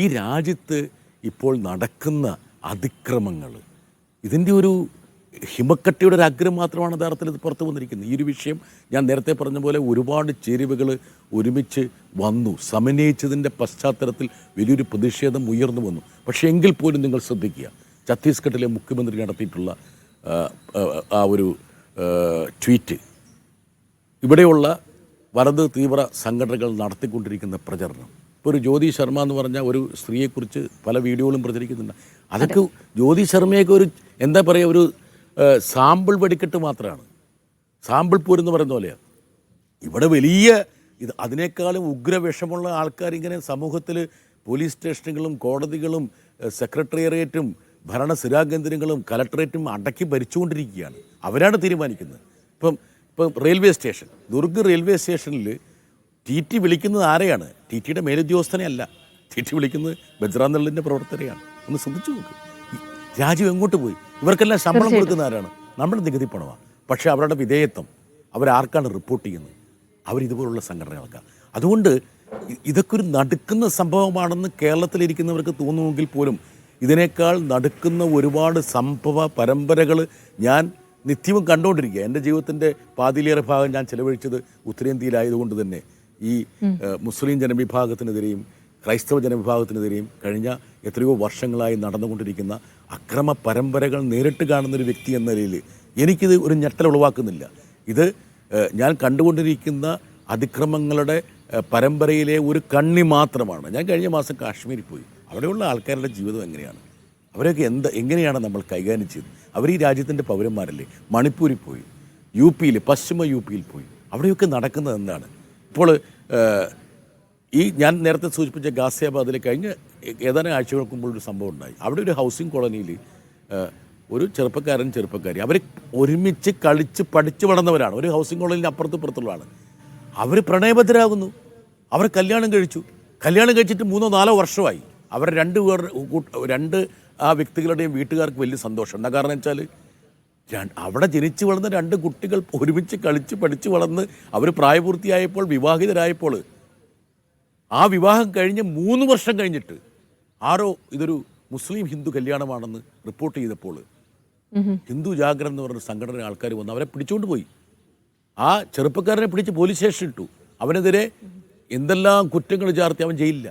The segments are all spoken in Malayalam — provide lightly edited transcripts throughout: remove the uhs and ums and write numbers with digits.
ഈ രാജ്യത്ത് ഇപ്പോൾ നടക്കുന്ന അതിക്രമങ്ങൾ, ഇതിൻ്റെ ഒരു ഹിമക്കട്ടയുടെ ഒരു അഗ്രം മാത്രമാണ് യഥാർത്ഥത്തിൽ ഇത് പുറത്തു വന്നിരിക്കുന്നത്. ഈ ഒരു വിഷയം ഞാൻ നേരത്തെ പറഞ്ഞ പോലെ ഒരുപാട് ചേരുവകൾ ഒരുമിച്ച് വന്നു, സമന്വയിച്ചതിൻ്റെ പശ്ചാത്തലത്തിൽ വലിയൊരു പ്രതിഷേധം ഉയർന്നു വന്നു. പക്ഷേ എങ്കിൽ പോലും നിങ്ങൾ ശ്രദ്ധിക്കുക, ഛത്തീസ്ഗഡിലെ മുഖ്യമന്ത്രി നടത്തിയിട്ടുള്ള ആ ഒരു ട്വീറ്റ്, ഇവിടെയുള്ള വലത് തീവ്ര സംഘടനകൾ നടത്തിക്കൊണ്ടിരിക്കുന്ന പ്രചരണം. ഇപ്പോൾ ഒരു ജ്യോതി ശർമ്മ എന്ന് പറഞ്ഞ ഒരു സ്ത്രീയെക്കുറിച്ച് പല വീഡിയോകളും പ്രചരിക്കുന്നുണ്ട്. അതൊക്കെ ജ്യോതി ശർമ്മയൊക്കെ ഒരു എന്താ പറയുക, ഒരു സാമ്പിൾ വെടിക്കെട്ട് മാത്രമാണ്, സാമ്പിൾ പോരെന്ന് പറയുന്ന പോലെയാണ്. ഇവിടെ വലിയ അതിനേക്കാളും ഉഗ്രവിഷമുള്ള ആൾക്കാരിങ്ങനെ സമൂഹത്തിൽ പോലീസ് സ്റ്റേഷനുകളും കോടതികളും സെക്രട്ടേറിയറ്റും ഭരണസിരാകേന്ദ്രങ്ങളും കലക്ടറേറ്റും അടക്കി ഭരിച്ചുകൊണ്ടിരിക്കുകയാണ്. അവരാണ് തീരുമാനിക്കുന്നത്. ഇപ്പം റെയിൽവേ സ്റ്റേഷൻ, ദുർഗ് റെയിൽവേ സ്റ്റേഷനിൽ ടി ടി വിളിക്കുന്നത് ആരെയാണ്? ടി ടിയുടെ മേലുദ്യോഗസ്ഥനെ അല്ല, ടി ടി വിളിക്കുന്നത് ബജ്റാന്തളിൻ്റെ പ്രവർത്തകരെയാണ്. ഒന്ന് ശ്രദ്ധിച്ചു നോക്ക്. രാജ്യം എങ്ങോട്ട് പോയി? ഇവർക്കെല്ലാം ശമ്പളം കൊടുക്കുന്ന ആരാണ്? നമ്മുടെ നികുതി പണമാണ്. പക്ഷേ അവരുടെ വിധേയത്വം അവരാർക്കാണ് റിപ്പോർട്ട് ചെയ്യുന്നത്? അവരിതുപോലുള്ള സംഘടനകൾക്കാണ്. അതുകൊണ്ട് ഇതൊക്കെ ഒരു നടുക്കുന്ന സംഭവമാണെന്ന് കേരളത്തിലിരിക്കുന്നവർക്ക് തോന്നുമെങ്കിൽ പോലും ഇതിനേക്കാൾ നടുക്കുന്ന ഒരുപാട് സംഭവ പരമ്പരകൾ ഞാൻ നിത്യവും കണ്ടുകൊണ്ടിരിക്കുക. എൻ്റെ ജീവിതത്തിൻ്റെ പാതിയിലേറെ ഭാഗം ഞാൻ ചെലവഴിച്ചത് ഉത്തരേന്ത്യയിലായതുകൊണ്ട് തന്നെ ഈ മുസ്ലിം ജനവിഭാഗത്തിനെതിരെയും ക്രൈസ്തവ ജനവിഭാഗത്തിനെതിരെയും കഴിഞ്ഞ എത്രയോ വർഷങ്ങളായി നടന്നുകൊണ്ടിരിക്കുന്ന അക്രമ പരമ്പരകൾ നേരിട്ട് കാണുന്നൊരു വ്യക്തി എന്ന നിലയിൽ എനിക്കിത് ഒരു ഞെട്ടൽ ഉളവാക്കുന്നില്ല. ഇത് ഞാൻ കണ്ടുകൊണ്ടിരിക്കുന്ന അതിക്രമങ്ങളുടെ പരമ്പരയിലെ ഒരു കണ്ണി മാത്രമാണ്. ഞാൻ കഴിഞ്ഞ മാസം കാശ്മീരിൽ പോയി. അവിടെയുള്ള ആൾക്കാരുടെ ജീവിതം എങ്ങനെയാണ്, അവരൊക്കെ എങ്ങനെയാണ് നമ്മൾ കൈകാര്യം ചെയ്തത്? അവർ ഈ രാജ്യത്തിൻ്റെ പൗരന്മാരല്ലേ. മണിപ്പൂരിൽ പോയി, യു പിയിൽ, പശ്ചിമ യു പിയിൽ പോയി, അവിടെയൊക്കെ നടക്കുന്നത് എന്താണ്? ഇപ്പോൾ ഈ ഞാൻ നേരത്തെ സൂചിപ്പിച്ച ഗാസിയാബാദിൽ കഴിഞ്ഞ ഏതാനും ആഴ്ചകൾക്ക് മുമ്പ് ഒരു സംഭവം ഉണ്ടായി. അവിടെ ഒരു ഹൗസിംഗ് കോളനിയിൽ ഒരു ചെറുപ്പക്കാരി അവർ ഒരുമിച്ച് കളിച്ച് പഠിച്ച് വളർന്നവരാണ്. ഒരു ഹൗസിംഗ് കോളനിയിൽ അപ്പുറത്തുള്ളതാണ്. അവർ പ്രണയബദ്ധരാകുന്നു, അവർ കല്യാണം കഴിച്ചിട്ട് 3-4 വർഷമായി. അവർ രണ്ട് ആ വ്യക്തികളുടെയും വീട്ടുകാർക്ക് വലിയ സന്തോഷം. എന്താ കാരണം വെച്ചാൽ അവിടെ ജനിച്ച് വളർന്ന 2 കുട്ടികൾ ഒരുമിച്ച് കളിച്ച് പഠിച്ച് വളർന്ന് അവർ പ്രായപൂർത്തിയായപ്പോൾ, വിവാഹിതരായപ്പോൾ, ആ വിവാഹം കഴിഞ്ഞ് 3 വർഷം കഴിഞ്ഞിട്ട് ആരോ ഇതൊരു മുസ്ലിം ഹിന്ദു കല്യാണമാണെന്ന് റിപ്പോർട്ട് ചെയ്തപ്പോൾ ഹിന്ദു ജാഗരൺ എന്ന് പറഞ്ഞ സംഘടന ആൾക്കാർ വന്ന് അവരെ പിടിച്ചുകൊണ്ട് പോയി. ആ ചെറുപ്പക്കാരനെ പിടിച്ച് പോലീസ് സ്റ്റേഷനിൽ ഇട്ടു. അവനെതിരെ എന്തെല്ലാം കുറ്റങ്ങൾ ചാർത്തി അവൻ ജയിലില്ല.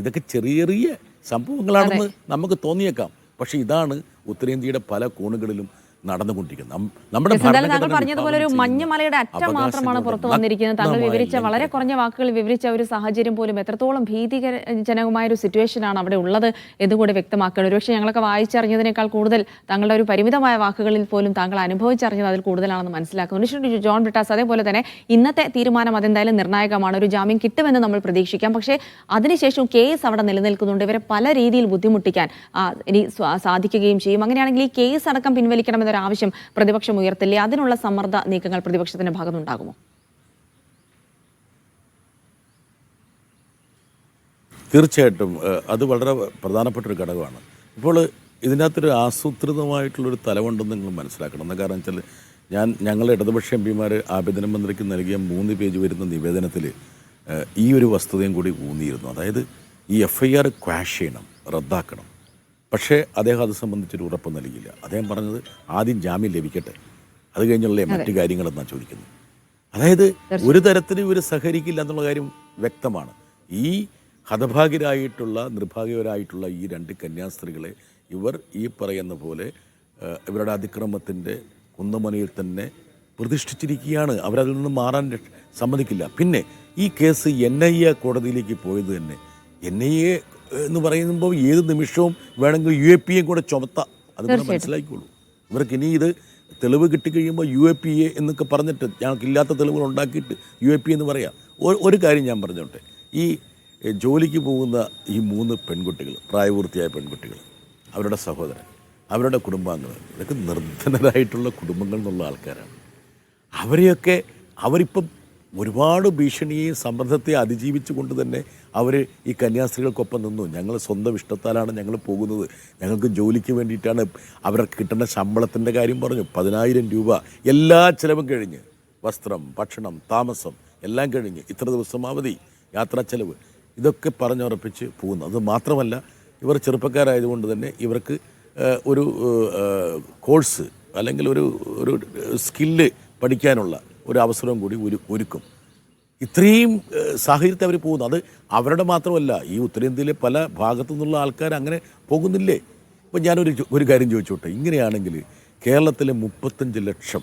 ഇതൊക്കെ ചെറിയ സംഭവങ്ങളാണെന്ന് നമുക്ക് തോന്നിയേക്കാം. പക്ഷേ ഇതാണ് ഉത്തരേന്ത്യയുടെ പല കോണുകളിലും നടന്നുകൊണ്ടിരിക്കുന്നത്. നമ്മുടെ താങ്കൾ പറഞ്ഞതുപോലെ ഒരു മഞ്ഞമലയുടെ അറ്റം മാത്രമാണ് പുറത്തു വന്നിരിക്കുന്നത്. താങ്കൾ വിവരിച്ച വളരെ കുറഞ്ഞ വാക്കുകളിൽ വിവരിച്ച ഒരു സാഹചര്യം പോലും എത്രത്തോളം ഭീതിജനകമായ ഒരു സിറ്റുവേഷനാണ് അവിടെ ഉള്ളത് എന്നുകൂടി വ്യക്തമാക്കണം. ഒരുപക്ഷെ ഞങ്ങളൊക്കെ വായിച്ചറിഞ്ഞതിനേക്കാൾ കൂടുതൽ താങ്കളുടെ ഒരു പരിമിതമായ വാക്കുകളിൽ പോലും താങ്കൾ അനുഭവിച്ചറിഞ്ഞത് അതിൽ കൂടുതലാണെന്ന് മനസ്സിലാക്കുന്നു. ജോൺ ബ്രിട്ടാസ്, അതേപോലെ തന്നെ ഇന്നത്തെ തീരുമാനം അതെന്തായാലും നിർണായകമാണ്. ഒരു ജാമ്യം കിട്ടുമെന്ന് നമ്മൾ പ്രതീക്ഷിക്കാം. പക്ഷേ അതിനുശേഷം കേസ് അവിടെ നിലനിൽക്കുന്നുണ്ട്. ഇവരെ പല രീതിയിൽ ബുദ്ധിമുട്ടിക്കാൻ ഇനി സാധിക്കുകയും ചെയ്യും. അങ്ങനെയാണെങ്കിൽ ഈ കേസ് അടക്കം പിൻവലിക്കണമെന്ന് ആവശ്യം പ്രതിപക്ഷം ഉയർത്തില്ലേ? അതിനുള്ള സമ്മർദ്ദ നീക്കങ്ങൾ പ്രതിപക്ഷത്തിന്റെ ഭാഗത്തുണ്ടാകുമോ? തീർച്ചയായിട്ടും അത് വളരെ പ്രധാനപ്പെട്ടൊരു ഘടകമാണ്. ഇപ്പോൾ ഇതിനകത്തൊരു ആസൂത്രിതമായിട്ടുള്ളൊരു തലമുണ്ടെന്ന് നിങ്ങൾ മനസ്സിലാക്കണം. എന്താ കാരണം വെച്ചാൽ ഞങ്ങളുടെ ഇടതുപക്ഷ എം പിമാർ ആഭ്യന്തര മന്ത്രിക്ക് നൽകിയ 3 പേജ് വരുന്ന നിവേദനത്തിൽ ഈ ഒരു വസ്തുതയും കൂടി ഊന്നിയിരുന്നു. അതായത് ഈ FIR ക്വാഷ് ചെയ്യണം, റദ്ദാക്കണം. പക്ഷേ അദ്ദേഹം അത് സംബന്ധിച്ചൊരു ഉറപ്പ് നൽകിയില്ല. അദ്ദേഹം പറഞ്ഞത് ആദ്യം ജാമ്യം ലഭിക്കട്ടെ, അത് കഴിഞ്ഞുള്ള മറ്റു കാര്യങ്ങളെന്നാണ് ചോദിക്കുന്നത്. അതായത് ഒരു തരത്തിലും ഇവർ സഹകരിക്കില്ല എന്നുള്ള കാര്യം വ്യക്തമാണ്. ഈ ഹതഭാഗ്യരായിട്ടുള്ള നിർഭാഗ്യവരായിട്ടുള്ള ഈ 2 കന്യാസ്ത്രീകളെ ഇവർ ഈ പറയുന്ന പോലെ ഇവരുടെ അതിക്രമത്തിൻ്റെ കുന്നമനയിൽ തന്നെ പ്രതിഷ്ഠിച്ചിരിക്കുകയാണ്. അവരതിൽ നിന്ന് മാറാൻ സമ്മതിക്കില്ല. പിന്നെ ഈ കേസ് NIA കോടതിയിലേക്ക് പോയത് തന്നെ NIA എന്ന് പറയുമ്പോൾ ഏത് നിമിഷവും വേണമെങ്കിൽ UAPA കൂടെ ചുമത്താം. അതുകൊണ്ട് മനസ്സിലാക്കിക്കോളൂ. ഇവർക്ക് ഇനി ഇത് തെളിവ് കിട്ടിക്കഴിയുമ്പോൾ UAPA എന്നൊക്കെ പറഞ്ഞിട്ട് ഞങ്ങൾക്കില്ലാത്ത തെളിവുകൾ ഉണ്ടാക്കിയിട്ട് UAPA എന്ന് പറയാം. ഒരു കാര്യം ഞാൻ പറഞ്ഞോട്ടെ, ഈ ജോലിക്ക് പോകുന്ന ഈ 3 പെൺകുട്ടികൾ, പ്രായപൂർത്തിയായ പെൺകുട്ടികൾ, അവരുടെ സഹോദരൻ, അവരുടെ കുടുംബാംഗങ്ങൾ, ഇതൊക്കെ നിർധനരായിട്ടുള്ള കുടുംബങ്ങളിൽ നിന്നുള്ള ആൾക്കാരാണ്. അവരിപ്പം ഒരുപാട് ഭീഷണിയെയും സമ്മർദ്ദത്തെ അതിജീവിച്ചു കൊണ്ട് തന്നെ അവർ ഈ കന്യാസ്ത്രീകൾക്കൊപ്പം നിന്നു. ഞങ്ങൾ സ്വന്തം ഇഷ്ടത്താലാണ് ഞങ്ങൾ പോകുന്നത്, ഞങ്ങൾക്ക് ജോലിക്ക് വേണ്ടിയിട്ടാണ്. അവർക്ക് കിട്ടുന്ന ശമ്പളത്തിൻ്റെ കാര്യം പറഞ്ഞു. 10,000 രൂപ എല്ലാ ചിലവും കഴിഞ്ഞ്, വസ്ത്രം, ഭക്ഷണം, താമസം എല്ലാം കഴിഞ്ഞ്, ഇത്ര ദിവസം അവധി, യാത്രാ ചെലവ്, ഇതൊക്കെ പറഞ്ഞുറപ്പിച്ച് പോകുന്നു. അത് മാത്രമല്ല ഇവർ ചെറുപ്പക്കാരായതുകൊണ്ട് തന്നെ ഇവർക്ക് ഒരു കോഴ്സ് അല്ലെങ്കിൽ ഒരു സ്കില്ല് പഠിക്കാനുള്ള ഒരു അവസരവും കൂടി ഒരുക്കും. ഇത്രയും സാഹചര്യത്തെ അവർ പോകുന്നു. അത് അവരുടെ മാത്രമല്ല, ഈ ഉത്തരേന്ത്യയിലെ പല ഭാഗത്തു നിന്നുള്ള ആൾക്കാർ അങ്ങനെ പോകുന്നില്ലേ? ഇപ്പം ഞാനൊരു കാര്യം ചോദിച്ചോട്ടെ. ഇങ്ങനെയാണെങ്കിൽ കേരളത്തിലെ 35 ലക്ഷം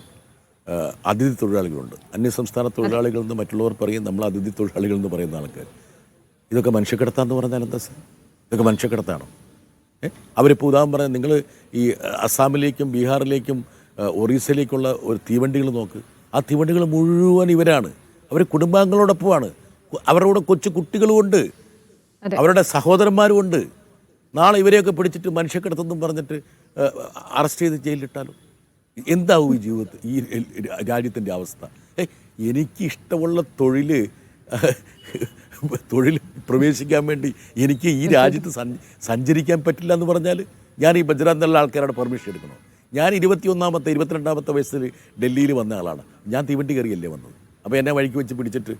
അതിഥി തൊഴിലാളികളുണ്ട്. അന്യസംസ്ഥാന തൊഴിലാളികൾ എന്ന് മറ്റുള്ളവർ പറയും, നമ്മൾ അതിഥി തൊഴിലാളികൾ എന്ന് പറയുന്ന ആൾക്കാർ. ഇതൊക്കെ മനുഷ്യക്കടത്താന്ന് പറഞ്ഞാൽ എന്താ സാർ? ഇതൊക്കെ മനുഷ്യക്കടത്താണോ? അവരിപ്പോൾ ഉദാഹരണം പറഞ്ഞാൽ നിങ്ങൾ ഈ അസാമിലേക്കും ബീഹാറിലേക്കും ഒറീസയിലേക്കുള്ള ഒരു തീവണ്ടികൾ നോക്ക്. ആ തീവണ്ടികൾ മുഴുവൻ ഇവരാണ്. അവർ കുടുംബാംഗങ്ങളോടൊപ്പമാണ്. അവരുടെ കൂടെ കൊച്ചു കുട്ടികളുമുണ്ട്, അവരുടെ സഹോദരന്മാരുമുണ്ട്. നാളെ ഇവരെയൊക്കെ പിടിച്ചിട്ട് മനുഷ്യക്കടത്തെന്നും പറഞ്ഞിട്ട് അറസ്റ്റ് ചെയ്ത് ജയിലിലിട്ടാലോ? എന്താവും ഈ ജീവിതത്തിൽ, ഈ രാജ്യത്തിൻ്റെ അവസ്ഥ? എനിക്ക് ഇഷ്ടമുള്ള തൊഴിൽ പ്രവേശിക്കാൻ വേണ്ടി എനിക്ക് ഈ രാജ്യത്ത് സഞ്ചരിക്കാൻ പറ്റില്ല എന്ന് പറഞ്ഞാൽ ഞാൻ ഈ ബജ്രാന്തുള്ള ആൾക്കാരുടെ പെർമിഷൻ എടുക്കണോ? ഞാൻ 22ാമത്തെ വയസ്സിൽ ഡൽഹിയിൽ വന്ന ആളാണ്. ഞാൻ തീവണ്ടി കയറിയല്ലേ വന്നത്. അപ്പോൾ എന്നെ വഴിക്ക് വെച്ച് പിടിച്ചിട്ട്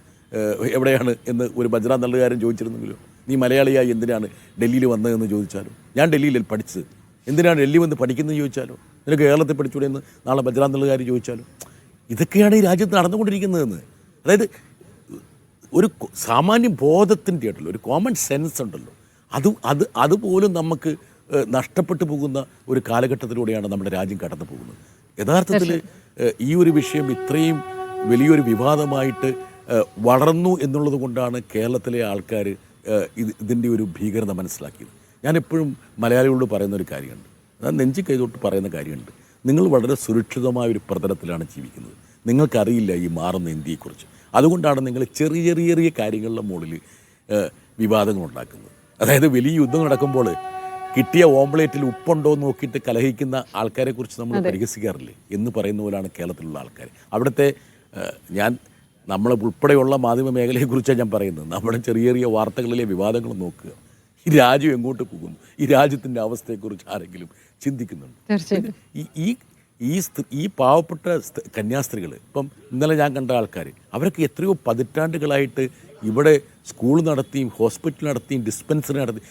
എവിടെയാണ് എന്ന് ഒരു ബജ്രാന്ത് നല്ലകാരൻ ചോദിച്ചിരുന്നെങ്കിലോ, നീ മലയാളിയായി എന്തിനാണ് ഡൽഹിയിൽ വന്നതെന്ന് ചോദിച്ചാലോ, ഞാൻ ഡൽഹിയിൽ പഠിച്ചത്, എന്തിനാണ് ഡൽഹി വന്ന് പഠിക്കുന്നതെന്ന് ചോദിച്ചാലോ, നിനക്ക് കേരളത്തിൽ പഠിച്ചൂടെ എന്ന് നാളെ ബജ്രാന്ത് നല്ലകാർ ചോദിച്ചാലോ? ഇതൊക്കെയാണ് ഈ രാജ്യത്ത് നടന്നുകൊണ്ടിരിക്കുന്നതെന്ന്. അതായത് ഒരു സാമാന്യ ബോധത്തിൻ്റെ ആയിട്ടുള്ള ഒരു കോമൺ സെൻസ് ഉണ്ടല്ലോ, അതുപോലും നമുക്ക് നഷ്ടപ്പെട്ടു പോകുന്ന ഒരു കാലഘട്ടത്തിലൂടെയാണ് നമ്മുടെ രാജ്യം കടന്നു പോകുന്നത്. യഥാർത്ഥത്തിൽ ഈ ഒരു വിഷയം ഇത്രയും വലിയൊരു വിവാദമായിട്ട് വളർന്നു എന്നുള്ളത് കൊണ്ടാണ് കേരളത്തിലെ ആൾക്കാർ ഇതിൻ്റെ ഒരു ഭീകരത മനസ്സിലാക്കിയത്. ഞാനെപ്പോഴും മലയാളികളോട് പറയുന്നൊരു കാര്യമുണ്ട്, ഞാൻ നെഞ്ചി കൈതൊട്ട് പറയുന്ന കാര്യമുണ്ട്. നിങ്ങൾ വളരെ സുരക്ഷിതമായൊരു പ്രതലത്തിലാണ് ജീവിക്കുന്നത്. നിങ്ങൾക്കറിയില്ല ഈ മാറുന്ന ഇന്ത്യയെക്കുറിച്ച്. അതുകൊണ്ടാണ് നിങ്ങൾ ചെറിയ കാര്യങ്ങളുടെ മുകളിൽ വിവാദങ്ങൾ ഉണ്ടാക്കുന്നത്. അതായത് വലിയ യുദ്ധം നടക്കുമ്പോൾ കിട്ടിയ ഓംപ്ലേറ്റിൽ ഉപ്പുണ്ടോ എന്ന് നോക്കിയിട്ട് കലഹിക്കുന്ന ആൾക്കാരെക്കുറിച്ച് നമ്മൾ പരിഹസിക്കാറില്ലേ എന്ന് പറയുന്ന പോലെയാണ് കേരളത്തിലുള്ള ആൾക്കാർ. അവിടുത്തെ നമ്മളെ ഉൾപ്പെടെയുള്ള മാധ്യമ മേഖലയെക്കുറിച്ചാണ് ഞാൻ പറയുന്നത്. നമ്മുടെ ചെറിയ വാർത്തകളിലെ വിവാദങ്ങൾ നോക്കുക. ഈ രാജ്യം എങ്ങോട്ട് പോകുന്നു, ഈ രാജ്യത്തിൻ്റെ അവസ്ഥയെക്കുറിച്ച് ആരെങ്കിലും ചിന്തിക്കുന്നുണ്ട്? ഈ പാവപ്പെട്ട കന്യാസ്ത്രീകൾ, ഇപ്പം ഇന്നലെ ഞാൻ കണ്ട ആൾക്കാർ, അവരൊക്കെ എത്രയോ പതിറ്റാണ്ടുകളായിട്ട് ഇവിടെ സ്കൂൾ നടത്തിയും ഹോസ്പിറ്റൽ നടത്തിയും ഡിസ്പെൻസറി നടത്തി